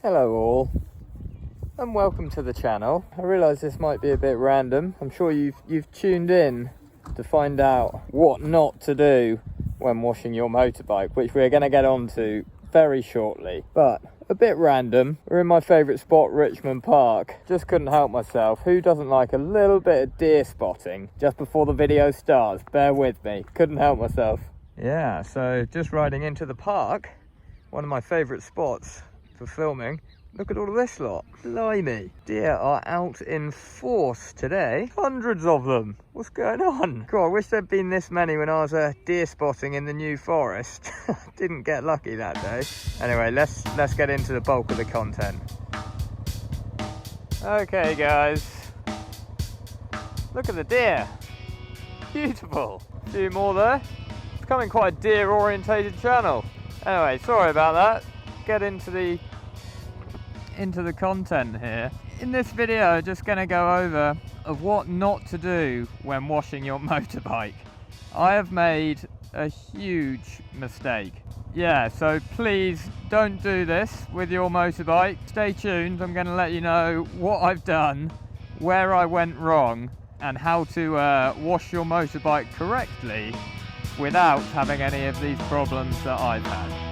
Hello all, and welcome to the channel. I realise this might be a bit random. I'm sure you've tuned in to find out what not to do when washing your motorbike, which we're going to get onto very shortly. But a bit random. We're in my favourite spot, Richmond Park. Just couldn't help myself. Who doesn't like a little bit of deer spotting just before the video starts? Bear with me. Couldn't help myself. Yeah, so just riding into the park, one of my favourite spots for filming. Look at all of this lot. Blimey. Deer are out in force today. Hundreds of them. What's going on? God, I wish there'd been this many when I was deer spotting in the New Forest. Didn't get lucky that day. Anyway, let's get into the bulk of the content. Okay, guys. Look at the deer. Beautiful. A few more there. It's becoming quite a deer-orientated channel. Anyway, sorry about that. Get into the content here. In this video, just going to go over of what not to do when washing your motorbike. I have made a huge mistake. Yeah, so please don't do this with your motorbike. Stay tuned. I'm going to let you know what I've done, where I went wrong, and how to wash your motorbike correctly without having any of these problems that I've had.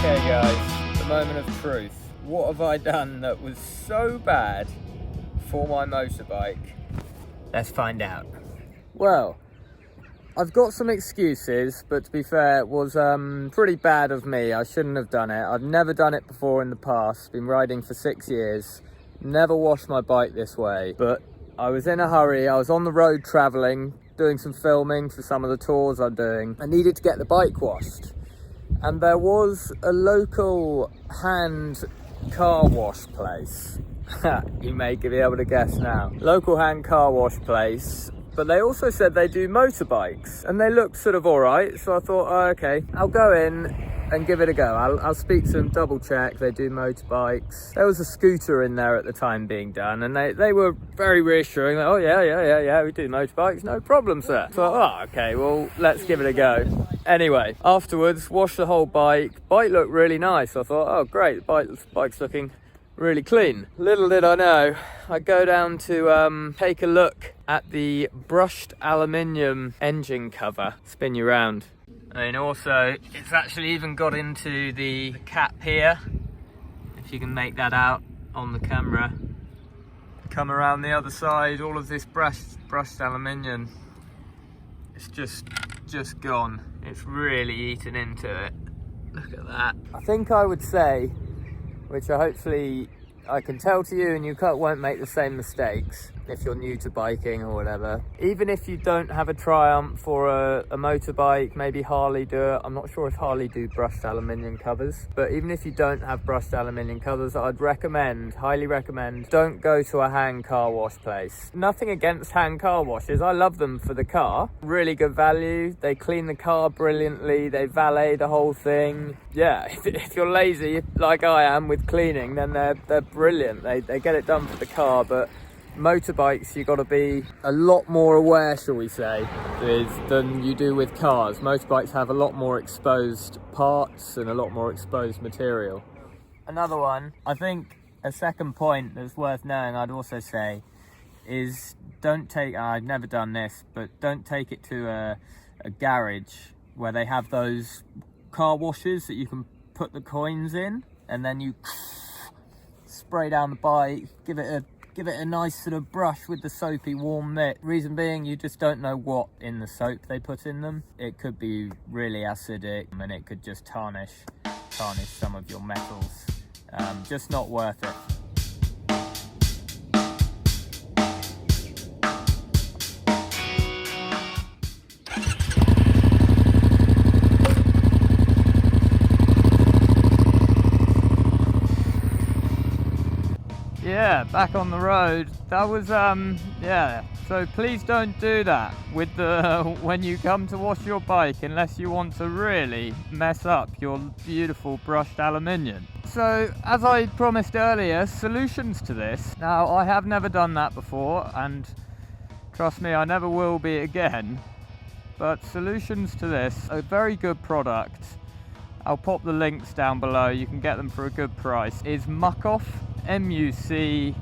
Okay guys, the moment of truth. What have I done that was so bad for my motorbike? Let's find out. Well, I've got some excuses, but to be fair, it was pretty bad of me. I shouldn't have done it. I've never done it before in the past. Been riding for 6 years. Never washed my bike this way. But I was in a hurry. I was on the road traveling, doing some filming for some of the tours I'm doing. I needed to get the bike washed. And there was a local hand car wash place. You may be able to guess now. Local hand car wash place. But they also said they do motorbikes, and they looked sort of all right. So I thought, oh, okay, I'll go in and give it a go. I'll speak to them, double check they do motorbikes. There was a scooter in there at the time being done, and they were very reassuring. Like, oh yeah, we do motorbikes, no problem, sir. So, oh, okay, well, let's give it a go. Anyway, afterwards, washed the whole bike. Bike looked really nice. I thought, oh great, the bike's looking really clean. Little did I know, I go down to take a look at the brushed aluminium engine cover. Spin you round. And also, it's actually even got into the cap here, if you can make that out on the camera. Come around the other side, all of this brushed aluminium, it's just gone. It's really eaten into it. Look at that. I think I would say, which hopefully I can tell to you and you won't make the same mistakes if you're new to biking or whatever. Even if you don't have a Triumph or a motorbike, maybe Harley do it. I'm not sure if Harley do brushed aluminium covers, but even if you don't have brushed aluminium covers, I'd highly recommend, don't go to a hand car wash place. Nothing against hand car washes, I love them for the car. Really good value, they clean the car brilliantly, they valet the whole thing. Yeah, if you're lazy like I am with cleaning, then they're brilliant. They get it done for the car, but motorbikes, you got to be a lot more aware, shall we say, than you do with cars. Motorbikes have a lot more exposed parts and a lot more exposed material. Another one, I think a second point that's worth knowing, I'd also say, is I've never done this, but don't take it to a garage where they have those car washers that you can put the coins in, and then you spray down the bike, give it a nice sort of brush with the soapy warm mitt. Reason being, you just don't know what in the soap they put in them. It could be really acidic and it could just tarnish some of your metals. Just not worth it. yeah, back on the road. That was yeah, so please don't do that with the when you come to wash your bike, unless you want to really mess up your beautiful brushed aluminium. So as I promised earlier, solutions to this. Now, I have never done that before, and trust me, I never will be again, but solutions to this, a very good product, I'll pop the links down below, you can get them for a good price, is Muc-Off, M-U-C,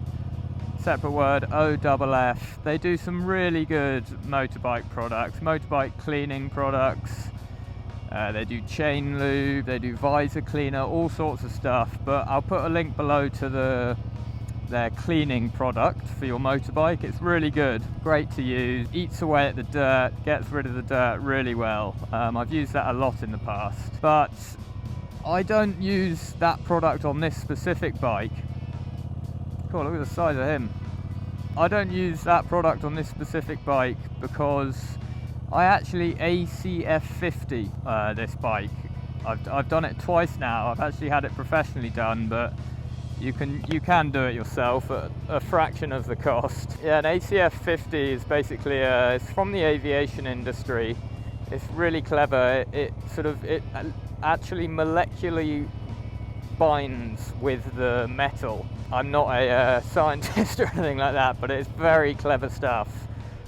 separate word, O-F-F. They do some really good motorbike products, motorbike cleaning products. They do chain lube, they do visor cleaner, all sorts of stuff, but I'll put a link below to their cleaning product for your motorbike. It's really good, great to use, eats away at the dirt, gets rid of the dirt really well. I've used that a lot in the past, but I don't use that product on this specific bike. Cool, look at the size of him. I don't use that product on this specific bike because I actually ACF 50 this bike. I've done it twice now. I've actually had it professionally done, but you can do it yourself at a fraction of the cost. Yeah, an ACF 50 is basically it's from the aviation industry. It's really clever. It actually molecularly binds with the metal. I'm not a scientist or anything like that, but it's very clever stuff.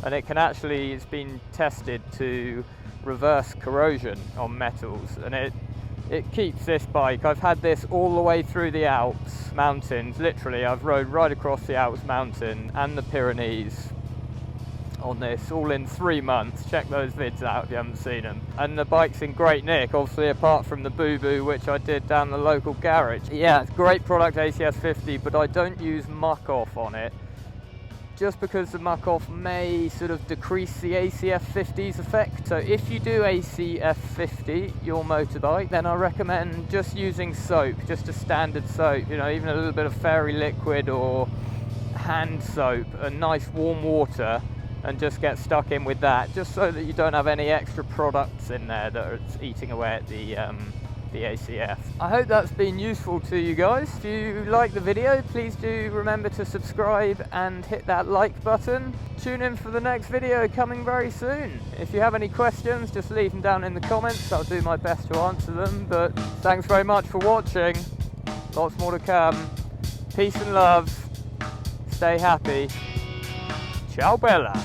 And it can actually, it's been tested to reverse corrosion on metals, and it keeps this bike. I've had this all the way through the Alps mountains, literally. I've rode right across the Alps mountain and the Pyrenees on this, all in 3 months. Check those vids out if you haven't seen them. And the bike's in great nick, obviously, apart from the boo-boo, which I did down the local garage. Yeah, it's a great product, ACS 50, but I don't use Muc-Off on it, just because the Muc-Off may sort of decrease the ACF 50's effect. So if you do ACF 50 your motorbike, then I recommend just using soap, just a standard soap, you know, even a little bit of fairy liquid or hand soap and nice warm water, and just get stuck in with that, just so that you don't have any extra products in there that are eating away at the ACF. I hope that's been useful to you guys. If you like the video, please do remember to subscribe and hit that like button. Tune in for the next video coming very soon. If you have any questions, just leave them down in the comments. I'll do my best to answer them, but thanks very much for watching. Lots more to come. Peace and love. Stay happy. Ciao Bella.